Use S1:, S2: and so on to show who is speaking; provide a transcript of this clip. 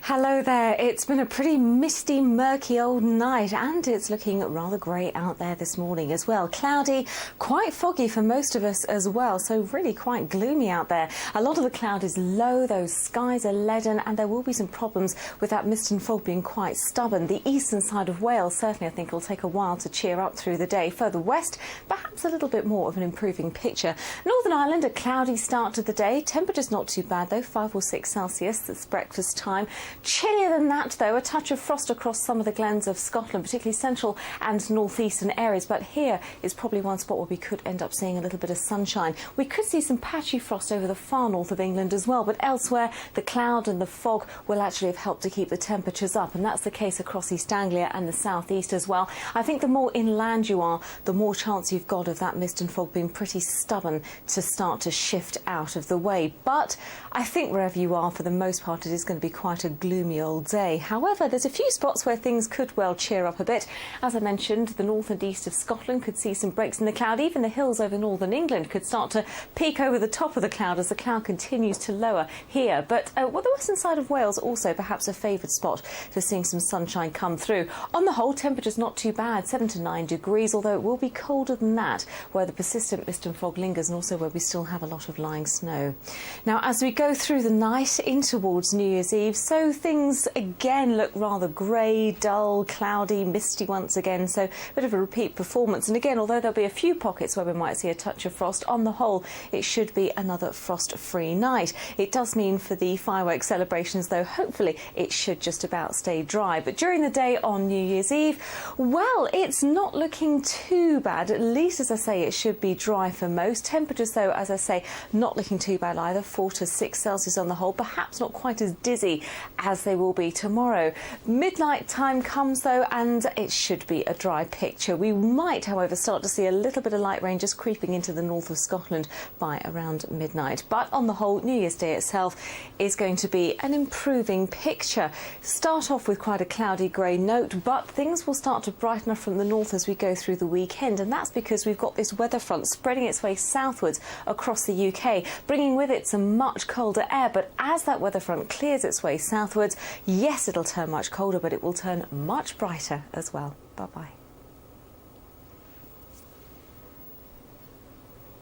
S1: Hello there. It's been a pretty misty, murky old night, and it's looking rather grey out there this morning as well. Cloudy, quite foggy for most of us as well, so really quite gloomy out there. A lot of the cloud is low, those skies are leaden, and there will be some problems with that mist and fog being quite stubborn. The eastern side of Wales certainly, I think, will take a while to cheer up through the day. Further west, perhaps a little bit more of an improving picture. Northern Ireland, a cloudy start to the day. Temperatures not too bad though, 5 or 6 Celsius. That's breakfast time. Chillier than that though, a touch of frost across some of the glens of Scotland, particularly central and northeastern areas, but here is probably one spot where we could end up seeing a little bit of sunshine. We could see some patchy frost over the far north of England as well, but elsewhere the cloud and the fog will actually have helped to keep the temperatures up, and that's the case across East Anglia and the southeast as well. I think the more inland you are, the more chance you've got of that mist and fog being pretty stubborn to start to shift out of the way. But I think wherever you are, for the most part, it is going to be quite a gloomy old day. However, there's a few spots where things could well cheer up a bit. As I mentioned, the north and east of Scotland could see some breaks in the cloud. Even the hills over northern England could start to peak over the top of the cloud as the cloud continues to lower here. But the western side of Wales also perhaps a favoured spot for seeing some sunshine come through. On the whole, temperatures not too bad, 7 to 9 degrees, although it will be colder than that where the persistent mist and fog lingers, and also where we still have a lot of lying snow. Now, as we go through the night in towards New Year's Eve, so things again look rather grey, dull, cloudy, misty once again, so a bit of a repeat performance. And again, although there'll be a few pockets where we might see a touch of frost, on the whole it should be another frost-free night. It does mean for the fireworks celebrations though, hopefully it should just about stay dry. But during the day on New Year's Eve, well, it's not looking too bad. At least, as I say, it should be dry for most. Temperatures though, as I say, not looking too bad either, 4 to 6 Celsius on the whole, perhaps not quite as dizzy as they will be tomorrow. Midnight time comes though, and it should be a dry picture. We might, however, start to see a little bit of light rain just creeping into the north of Scotland by around midnight. But on the whole, New Year's Day itself is going to be an improving picture. Start off with quite a cloudy grey note, but things will start to brighten up from the north as we go through the weekend, and that's because we've got this weather front spreading its way southwards across the UK, bringing with it some much colder air. But as that weather front clears its way southwards, yes, it'll turn much colder, but it will turn much brighter as well. Bye-bye.